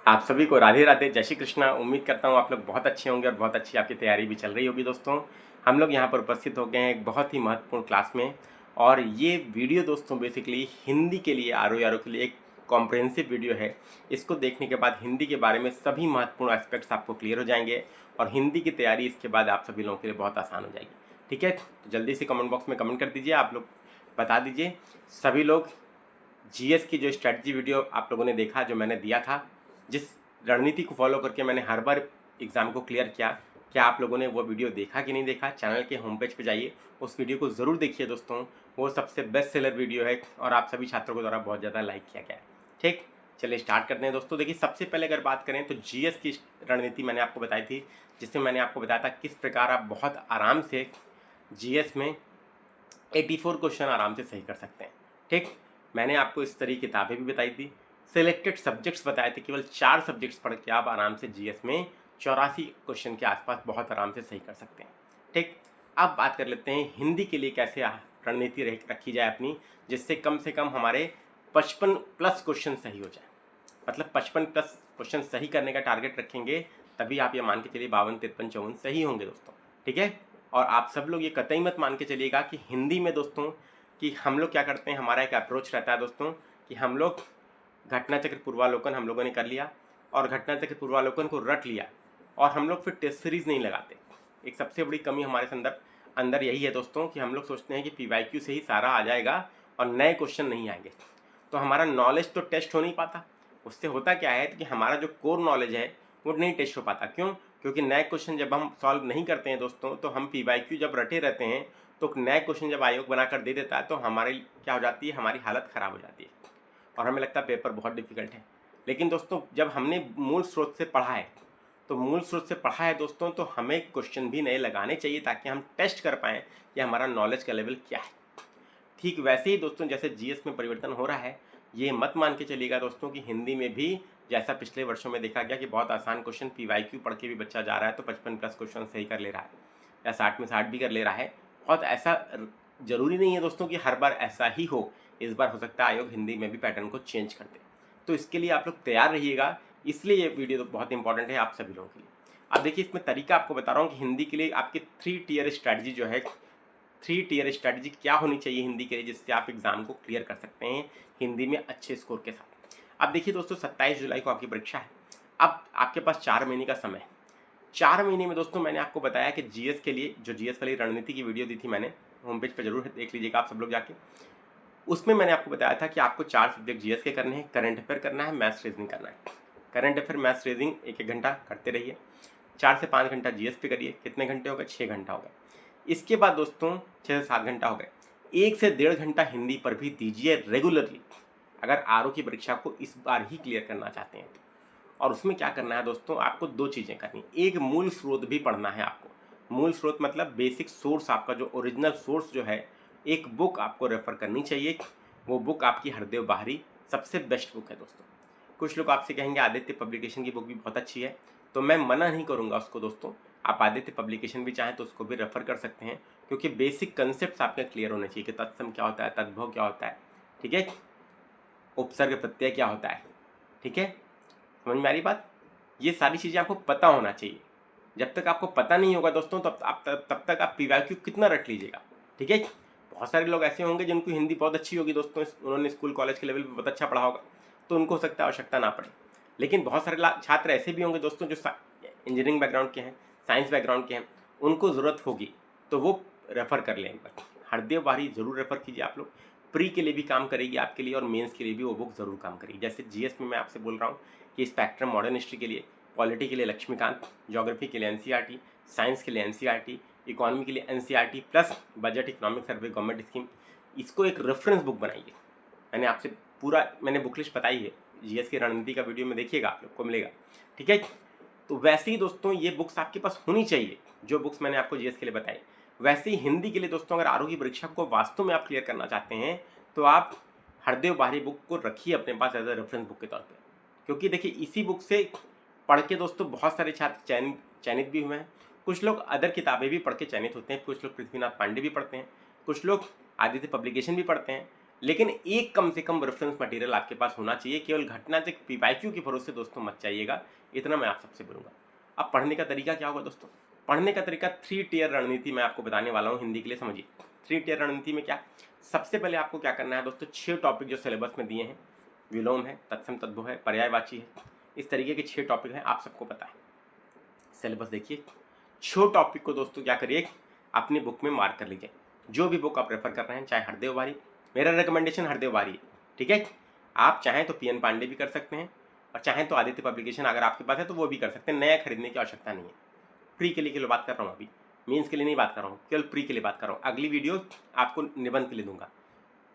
आप सभी को राधे राधे, जय श्री कृष्णा। उम्मीद करता हूँ आप लोग बहुत अच्छे होंगे और बहुत अच्छी आपकी तैयारी भी चल रही होगी। दोस्तों, हम लोग यहाँ पर उपस्थित हो गए हैं एक बहुत ही महत्वपूर्ण क्लास में। और ये वीडियो दोस्तों बेसिकली हिंदी के लिए आर के लिए एक कॉम्प्रहेंसिव वीडियो है। इसको देखने के बाद हिंदी के बारे में सभी महत्वपूर्ण एस्पेक्ट्स आपको क्लियर हो जाएंगे और हिंदी की तैयारी इसके बाद आप सभी लोगों के लिए बहुत आसान हो जाएगी। ठीक है, तो जल्दी से कमेंट बॉक्स में कमेंट कर दीजिए। आप लोग बता दीजिए सभी लोग, जीएस की जो स्ट्रैटेजी वीडियो आप लोगों ने देखा जो मैंने दिया था, जिस रणनीति को फॉलो करके मैंने हर बार एग्ज़ाम को क्लियर किया, क्या आप लोगों ने वो वीडियो देखा कि नहीं देखा? चैनल के होम पेज पे जाइए, उस वीडियो को ज़रूर देखिए दोस्तों। वो सबसे बेस्ट सेलर वीडियो है और आप सभी छात्रों के द्वारा बहुत ज़्यादा लाइक किया गया है। ठीक, चलिए स्टार्ट करते हैं दोस्तों। देखिए, सबसे पहले अगर बात करें तो जीएस की रणनीति मैंने आपको बताई थी, जिसमें मैंने आपको बताया था किस प्रकार आप बहुत आराम से जीएस में 84 क्वेश्चन आराम से सही कर सकते हैं। ठीक, मैंने आपको इस तरह की किताबें भी बताई थी, सिलेक्टेड सब्जेक्ट्स बताए थे, केवल 4 सब्जेक्ट्स पढ़ के आप आराम से जीएस में 84 क्वेश्चन के आसपास बहुत आराम से सही कर सकते हैं। ठीक, अब बात कर लेते हैं हिंदी के लिए कैसे रणनीति रखी जाए अपनी, जिससे कम से कम हमारे 55 प्लस क्वेश्चन सही हो जाए। मतलब 55 प्लस क्वेश्चन सही करने का टारगेट रखेंगे, तभी आप ये मान के चलिए 52, 53, 54 सही होंगे दोस्तों। ठीक है, और आप सब लोग ये कतई मत मान के चलिएगा कि हिंदी में दोस्तों कि हम लोग क्या करते हैं, हमारा एक अप्रोच रहता है दोस्तों कि हम लोग घटना चक्र पूर्वालोकन हम लोगों ने कर लिया और घटना चक्र पूर्वालोकन को रट लिया और हम लोग फिर टेस्ट सीरीज नहीं लगाते। एक सबसे बड़ी कमी हमारे अंदर यही है दोस्तों कि हम लोग सोचते हैं कि पीवाईक्यू से ही सारा आ जाएगा और नए क्वेश्चन नहीं आएंगे, तो हमारा नॉलेज तो टेस्ट हो नहीं पाता। उससे होता क्या है कि हमारा जो कोर नॉलेज है वो नहीं टेस्ट हो पाता। क्यों? क्योंकि नए क्वेश्चन जब हम सॉल्व नहीं करते हैं दोस्तों, तो हम पीवाईक्यू जब रटे रहते हैं, तो नए क्वेश्चन जब आयोग बनाकर दे देता है तो हमारे क्या हो जाती है, हमारी हालत ख़राब हो जाती है और हमें लगता है पेपर बहुत डिफिकल्ट है। लेकिन दोस्तों जब हमने मूल स्रोत से पढ़ा है, तो मूल स्रोत से पढ़ा है दोस्तों, तो हमें क्वेश्चन भी नए लगाने चाहिए ताकि हम टेस्ट कर पाएँ कि हमारा नॉलेज का लेवल क्या है। ठीक वैसे ही दोस्तों जैसे जीएस में परिवर्तन हो रहा है, ये मत मान के चलिएगा दोस्तों कि हिंदी में भी जैसा पिछले वर्षों में देखा गया कि बहुत आसान क्वेश्चन पीवाईक्यू पढ़ के भी बच्चा जा रहा है तो 55 प्लस क्वेश्चन सही कर ले रहा है या 60 में 60 भी कर ले रहा है। बहुत ऐसा जरूरी नहीं है दोस्तों कि हर बार ऐसा ही हो। इस बार हो सकता है आयोग हिंदी में भी पैटर्न को चेंज कर दे, तो इसके लिए आप लोग तैयार रहिएगा। इसलिए ये वीडियो तो बहुत इंपॉर्टेंट है आप सभी लोगों के लिए। अब देखिए, इसमें तरीका आपको बता रहा हूँ कि हिंदी के लिए आपकी 3 टियर स्ट्रैटेजी जो है, 3 टियर स्ट्रैटेजी क्या होनी चाहिए हिंदी के लिए, जिससे आप एग्जाम को क्लियर कर सकते हैं हिंदी में अच्छे स्कोर के साथ। अब देखिए दोस्तों, 27 जुलाई को आपकी परीक्षा है। अब आपके पास 4 महीने का समय है। 4 महीने में दोस्तों मैंने आपको बताया कि जीएस के लिए जो जीएस वाली रणनीति की वीडियो दी थी मैंने, होम पेज पर जरूर देख लीजिएगा आप सब लोग जाके। उसमें मैंने आपको बताया था कि आपको 4 सब्जेक्ट जीएस के करने हैं, करंट अफेयर करना है, मैथ्स रीजनिंग करना है। करंट अफेयर मैथ्स रीजनिंग 1-1 घंटा करते रहिए, 4 से 5 घंटा जीएस पे करिए। कितने घंटे हो गए? 6 घंटा हो गए। इसके बाद दोस्तों 6 से 7 घंटा हो गए, 1 से 1.5 घंटा हिंदी पर भी दीजिए रेगुलरली, अगर आरओ की परीक्षा को इस बार ही क्लियर करना चाहते हैं तो। और उसमें क्या करना है दोस्तों, आपको 2 चीज़ें करनी है। एक, मूल स्रोत भी पढ़ना है आपको। मूल स्रोत मतलब बेसिक सोर्स, आपका जो ओरिजिनल सोर्स जो है, एक बुक आपको रेफर करनी चाहिए। वो बुक आपकी हरदेव बाहरी सबसे बेस्ट बुक है दोस्तों। कुछ लोग आपसे कहेंगे आदित्य पब्लिकेशन की बुक भी बहुत अच्छी है, तो मैं मना नहीं करूँगा उसको दोस्तों। आप आदित्य पब्लिकेशन भी चाहें तो उसको भी रेफर कर सकते हैं, क्योंकि बेसिक कंसेप्ट आपके क्लियर होने चाहिए कि तत्सम क्या होता है, तद्भव क्या होता है, ठीक है, उपसर्ग प्रत्यय क्या होता है। ठीक है, समझ में आ रही बात? ये सारी चीज़ें आपको पता होना चाहिए। जब तक आपको पता नहीं होगा दोस्तों, तब तक आप पीवाईक्यू कितना रट लीजिएगा। ठीक है, बहुत सारे लोग ऐसे होंगे जिनको हिंदी बहुत अच्छी होगी दोस्तों, उन्होंने स्कूल कॉलेज के लेवल पे बहुत अच्छा पढ़ा होगा, तो उनको हो सकता है आवश्यकता ना पड़े। लेकिन बहुत सारे छात्र ऐसे भी होंगे दोस्तों जो इंजीनियरिंग बैकग्राउंड के हैं, साइंस बैकग्राउंड के हैं, उनको ज़रूरत होगी तो वो रेफ़र कर लेंगे। हरदेव बाहरी ज़रूर रेफ़र कीजिए आप लोग। प्री के लिए भी काम करेगी आपके लिए और मेंस के लिए भी वो बुक ज़रूर काम करेगी। जैसे जीएस में मैं आपसे बोल रहा हूँ कि स्पेक्ट्रम मॉडर्न हिस्ट्री के लिए, पॉलिटी के लिए लक्ष्मीकांत, ज्योग्राफी के लिए एनसीईआरटी, साइंस के लिए एनसीईआरटी, इकोनॉमी के लिए NCERT plus budget economic survey government scheme, इसको एक रेफरेंस बुक बनाइए। मैंने आपसे मैंने बुक लिस्ट बताई है, जीएस की रणनीति का वीडियो में देखिएगा, आप लोग को मिलेगा। ठीक है, तो वैसे ही दोस्तों ये बुक्स आपके पास होनी चाहिए, जो बुक्स मैंने आपको जीएस के लिए बताई। वैसे ही हिंदी के लिए दोस्तों, अगर आरओ की परीक्षा को वास्तव में आप क्लियर करना चाहते हैं तो आप हरदेव बाहरी बुक को रखिए अपने पास एज अ रेफरेंस बुक के तौर पे। क्योंकि देखिए, इसी बुक से पढ़ के दोस्तों बहुत सारे छात्र चयनित भी हुए हैं। कुछ लोग अदर किताबें भी पढ़ के चयनित होते हैं, कुछ लोग पृथ्वीनाथ पांडे भी पढ़ते हैं, कुछ लोग आदित्य पब्लिकेशन भी पढ़ते हैं। लेकिन एक कम से कम रेफरेंस मटेरियल आपके पास होना चाहिए। केवल घटना तक पीवाईक्यू के भरोसे दोस्तों मत चाहिएगा, इतना मैं आप सबसे बोलूँगा। अब पढ़ने का तरीका क्या होगा दोस्तों? पढ़ने का तरीका 3 टियर रणनीति मैं आपको बताने वाला हूँ हिंदी के लिए, समझिए। 3 टियर रणनीति में क्या, सबसे पहले आपको क्या करना है दोस्तों, 6 टॉपिक जो सिलेबस में दिए हैं, विलोम है, तत्सम तद्भव है, पर्यायवाची है, इस तरीके के 6 टॉपिक हैं, आप सबको पता है। सिलेबस देखिए, 6 टॉपिक को दोस्तों क्या करिए, अपनी बुक में मार्क कर लीजिए। जो भी बुक आप रेफर कर रहे हैं, चाहे हरदेव वारी, मेरा रिकमेंडेशन हरदेव वारी है, ठीक है। आप चाहें तो पीएन पांडे भी कर सकते हैं, और चाहें तो आदित्य पब्लिकेशन अगर आपके पास है तो वो भी कर सकते हैं। नया खरीदने की आवश्यकता नहीं है। प्री के लिए बात कर रहा हूँ, अभी मेंस के लिए नहीं बात कर रहा हूँ, केवल प्री के लिए बात कर रहा हूँ। अगली वीडियो आपको निबंध के लिए दूंगा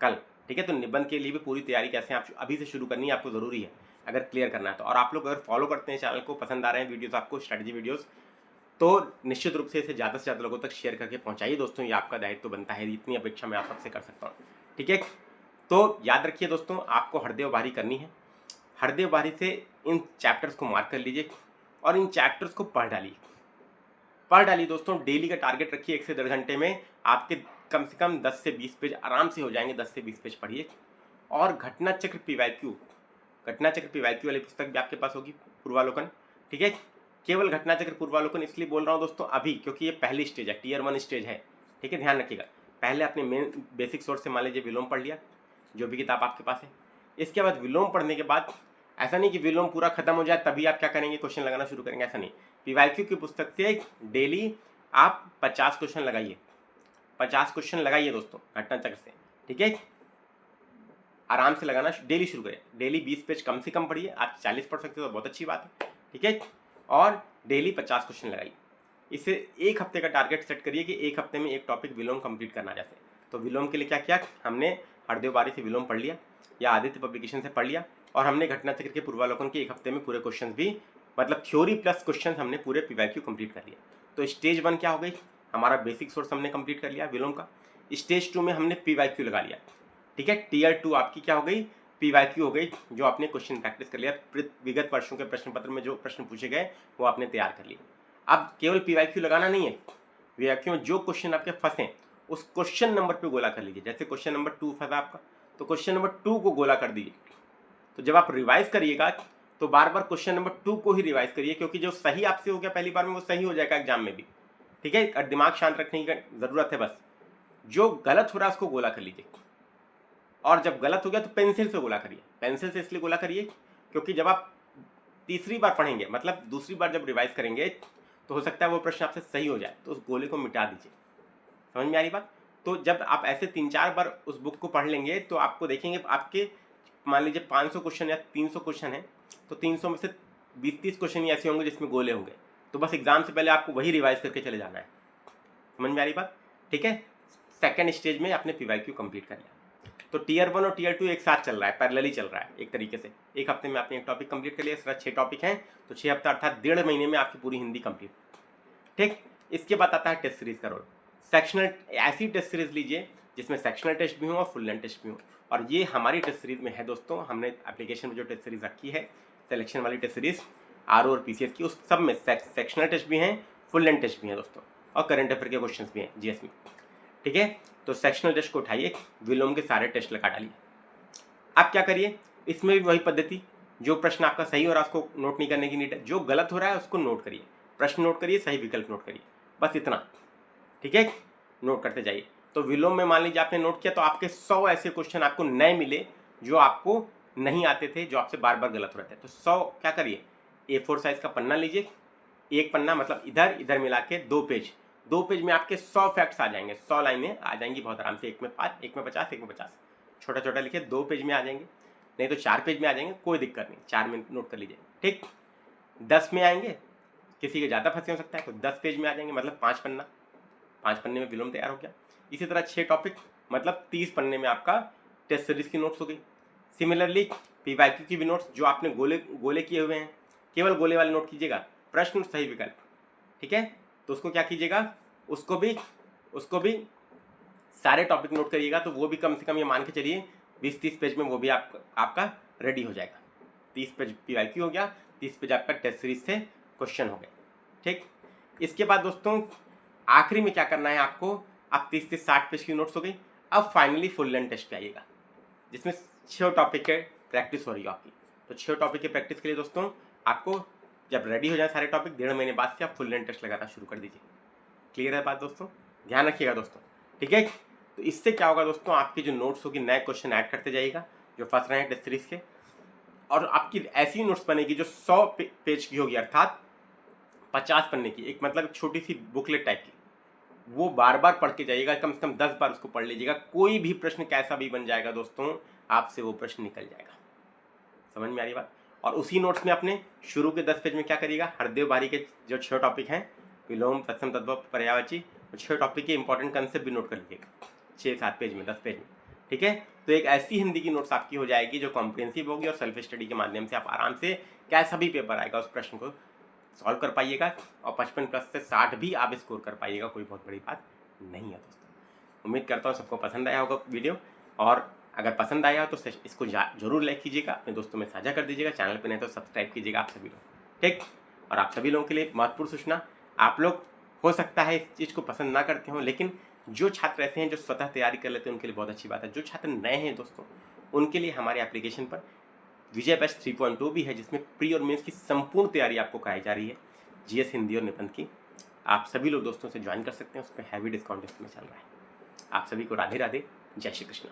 कल, ठीक है। तो निबंध के लिए भी पूरी तैयारी कैसे आप अभी से शुरू करनी है, आपको ज़रूरी है अगर क्लियर करना है तो। और आप लोग अगर फॉलो करते हैं चैनल को, पसंद आ रहे हैं वीडियोस आपको, स्ट्रैटेजी वीडियोस, तो निश्चित रूप से इसे ज़्यादा से ज़्यादा लोगों तक शेयर करके पहुंचाइए दोस्तों, ये आपका दायित्व बनता है, इतनी अपेक्षा मैं आप सबसे कर सकता हूँ, ठीक है। तो याद रखिए दोस्तों, आपको हरदेव वारी करनी है। हरदेव वारी से इन चैप्टर्स को मार्क कर लीजिए और इन चैप्टर्स को पढ़ डालिए दोस्तों। डेली का टारगेट रखिए 1 से 1.5 घंटे में आपके कम से कम 10 से 20 पेज आराम से हो जाएंगे। 10 से 20 पेज पढ़िए। और घटना चक्र पीवाईक्यू वाली पुस्तक भी आपके पास होगी, पूर्वालोकन, ठीक है। केवल घटना चक्र पूर्वालोकन इसलिए बोल रहा हूँ दोस्तों अभी, क्योंकि ये पहली स्टेज है, टियर 1 स्टेज है, ठीक है। ध्यान रखिएगा, पहले आपने मेन बेसिक सोर्स से मान लीजिए विलोम पढ़ लिया, जो भी किताब आपके पास है। इसके बाद विलोम पढ़ने के बाद ऐसा नहीं कि विलोम पूरा खत्म हो जाए तभी आप क्या करेंगे, क्वेश्चन लगाना शुरू करेंगे, ऐसा नहीं। पीवाईक्यू की पुस्तक से डेली आप 50 क्वेश्चन लगाइए, 50 क्वेश्चन लगाइए दोस्तों घटना चक्र से, ठीक है। आराम से लगाना डेली शुरू करें। डेली 20 पेज कम से कम पढ़िए, आप 40 पढ़ सकते हो तो बहुत अच्छी बात है, ठीक है। और डेली 50 क्वेश्चन लगाइए। इसे 1 हफ्ते का टारगेट सेट करिए कि 1 हफ्ते में एक टॉपिक विलोम कंप्लीट करना। जैसे तो विलोम के लिए क्या किया, हमने हरदेव वारी से विलोम पढ़ लिया या आदित्य पब्लिकेशन से पढ़ लिया, और हमने घटना चक्र के पूर्वालोकन के 1 हफ्ते में पूरे क्वेश्चन भी, मतलब थ्योरी प्लस क्वेश्चन हमने पूरे पीवाईक्यू कंप्लीट कर लिया। तो स्टेज 1 क्या हो गई, हमारा बेसिक सोर्स हमने कंप्लीट कर लिया विलोम का। स्टेज 2 में हमने पीवाईक्यू लगा लिया, ठीक है। टियर 2 आपकी क्या हो गई, पीवाईक्यू हो गई, जो आपने क्वेश्चन प्रैक्टिस कर लिया, विगत वर्षों के प्रश्न पत्र में जो प्रश्न पूछे गए वो आपने तैयार कर लिए। अब केवल पीवाईक्यू लगाना नहीं है, पीवाईक्यू में जो क्वेश्चन आपके फंसे उस क्वेश्चन नंबर पे गोला कर लीजिए। जैसे क्वेश्चन नंबर 2 फंसा आपका, तो क्वेश्चन नंबर 2 को गोला कर दीजिए। तो जब आप रिवाइज करिएगा तो बार बार क्वेश्चन नंबर 2 को ही रिवाइज करिए, क्योंकि जो सही आपसे हो गया पहली बार में वो सही हो जाएगा एग्जाम में भी, ठीक है। और दिमाग शांत रखने की जरूरत है, बस जो गलत हो रहा है उसको गोला कर लीजिए। और जब गलत हो गया तो पेंसिल से गोला करिए। पेंसिल से इसलिए गोला करिए क्योंकि जब आप तीसरी बार पढ़ेंगे, मतलब दूसरी बार जब रिवाइज करेंगे, तो हो सकता है वो प्रश्न आपसे सही हो जाए, तो उस गोले को मिटा दीजिए। समझ में आ रही बात? तो जब आप ऐसे 3-4 बार उस बुक को पढ़ लेंगे तो आपको देखेंगे आपके मान लीजिए 500 क्वेश्चन या 300 क्वेश्चन है, तो 300 में से 20-30 क्वेश्चन ही ऐसे होंगे जिसमें गोले होंगे। तो बस एग्जाम से पहले आपको वही रिवाइज करके चले जाना है। समझ में आ रही बात? ठीक है। सेकेंड स्टेज में आपने पीवाईक्यू कंप्लीट कर लिया। तो टियर 1 और टियर 2 एक साथ चल रहा है, पैरेलली चल रहा है एक तरीके से। 1 हफ्ते में आपने एक टॉपिक कंप्लीट कर लिया, इस तरह 6 टॉपिक हैं, तो 6 हफ्ता अर्थात 1.5 महीने में आपकी पूरी हिंदी कंप्लीट, ठीक। इसके बाद आता है टेस्ट सीरीज का रोल। सेक्शनल, ऐसी टेस्ट सीरीज लीजिए जिसमें सेक्शनल टेस्ट भी हो और फुल लेंथ टेस्ट भी हो, और ये हमारी टेस्ट सीरीज में है दोस्तों। हमने एप्लीकेशन में जो टेस्ट सीरीज रखी है, सिलेक्शन वाली टेस्ट सीरीज आरओ और पीसीएस की, उस सब में सेक्शनल टेस्ट भी हैं, फुल लेंथ टेस्ट भी हैं दोस्तों, और करंट अफेयर के क्वेश्चन भी हैं जीएस में, ठीक है। तो सेक्शनल टेस्ट को उठाइए, विलोम के सारे टेस्ट लगा डालिए। आप क्या करिए, इसमें भी वही पद्धति, जो प्रश्न आपका सही हो रहा है उसको नोट नहीं करने की नीड है, जो गलत हो रहा है उसको नोट करिए, प्रश्न नोट करिए, सही विकल्प नोट करिए, बस इतना, ठीक है। नोट करते जाइए। तो विलोम में मान लीजिए आपने नोट किया तो आपके 100 ऐसे क्वेश्चन आपको नए मिले जो आपको नहीं आते थे, जो आपसे बार बार गलत हो रहे थे। तो 100 क्या करिए, A4 साइज का पन्ना लीजिए, एक पन्ना मतलब इधर इधर मिला के 2 पेज, 2 पेज में आपके 100 फैक्ट्स आ जाएंगे, 100 लाइनें आ जाएंगी बहुत आराम से, एक में 5, एक में 50, एक में 50, छोटा छोटा लिखिए, 2 पेज में आ जाएंगे, नहीं तो 4 पेज में आ जाएंगे, कोई दिक्कत नहीं, 4 में नोट कर लीजिए, ठीक। 10 में आएंगे, किसी के ज़्यादा फंसे हो सकता है, तो 10 पेज में आ जाएंगे, मतलब 5 पन्ना, 5 पन्ने में विलोम तैयार हो गया। इसी तरह 6 टॉपिक मतलब 30 पन्ने में आपका टेस्ट सीरीज की नोट्स हो गई। सिमिलरली पीवाईक्यू की भी नोट्स, जो आपने गोले किए हुए हैं, केवल गोले वाले नोट कीजिएगा, प्रश्न सही विकल्प, ठीक है। तो उसको क्या कीजिएगा, उसको भी सारे टॉपिक नोट करिएगा, तो वो भी कम से कम ये मान के चलिए 20-30 पेज में वो भी आपका रेडी हो जाएगा। 30 पेज पीवाईक्यू हो गया, 30 पेज आपका टेस्ट सीरीज से क्वेश्चन हो गए, ठीक। इसके बाद दोस्तों आखिरी में क्या करना है आपको, आप 30 से 60 पेज की नोट्स हो गई। अब फाइनली फुल लेंथ टेस्ट पे आइएगा। जिसमें 6 टॉपिक के प्रैक्टिस हो रही है आपकी। तो 6 टॉपिक की प्रैक्टिस के लिए दोस्तों आपको जब रेडी हो जाए सारे टॉपिक, 1.5 महीने बाद से आप फुल लेंथ टेस्ट लगाना शुरू कर दीजिए। क्लियर है बात दोस्तों? ध्यान रखिएगा दोस्तों, ठीक है। तो इससे क्या होगा दोस्तों, आपके जो नोट्स होगी नए क्वेश्चन ऐड करते जाइएगा जो फंस रहे हैं टेस्ट सीरीज के, और आपकी ऐसी नोट्स बनेगी जो 100 पेज की होगी, अर्थात 50 पन्ने की, एक मतलब छोटी सी बुकलेट टाइप की। वो बार बार पढ़ के जाइएगा, कम से कम 10 बार उसको पढ़ लीजिएगा। कोई भी प्रश्न कैसा भी बन जाएगा दोस्तों, आपसे वो प्रश्न निकल जाएगा। समझ में आ रही बात? और उसी नोट्स में अपने शुरू के 10 पेज में क्या करिएगा, हरदेव बारी के जो 6 टॉपिक हैं, विलोम, तत्सम, तद्भव, पर्यायवाची, 6 टॉपिक के इंपॉर्टेंट कंसेप्ट भी नोट कर लीजिएगा 6-7 पेज में, 10 पेज में, ठीक है। तो एक ऐसी हिंदी की नोट्स आपकी हो जाएगी जो कॉम्प्रिहेंसिव होगी और सेल्फ स्टडी के माध्यम से आप आराम से कैसा भी पेपर आएगा उस प्रश्न को सॉल्व कर पाइएगा, और 55 प्लस से 60 भी आप स्कोर कर पाइएगा। कोई बहुत बड़ी बात नहीं है दोस्तों। उम्मीद करता हूँ सबको पसंद आया होगा वीडियो, और अगर पसंद आया हो तो इसको जरूर लाइक कीजिएगा, अपने दोस्तों में साझा कर दीजिएगा, चैनल पे नहीं तो सब्सक्राइब कीजिएगा आप सभी लोग, ठीक। और आप सभी लोगों के लिए महत्वपूर्ण सूचना, आप लोग हो सकता है इस चीज़ को पसंद ना करते हो, लेकिन जो छात्र ऐसे हैं जो स्वतः तैयारी कर लेते हैं उनके लिए बहुत अच्छी बात है। जो छात्र नए हैं दोस्तों, उनके लिए हमारे एप्लीकेशन पर विजय बैच 3.2 भी है, जिसमें प्री और मेंस की संपूर्ण तैयारी आपको कराई जा रही है, जीएस, हिंदी और निबंध की। आप सभी लोग दोस्तों से ज्वाइन कर सकते हैं, उस पर हैवी डिस्काउंट इसमें चल रहा है। आप सभी को राधे राधे, जय श्री कृष्ण।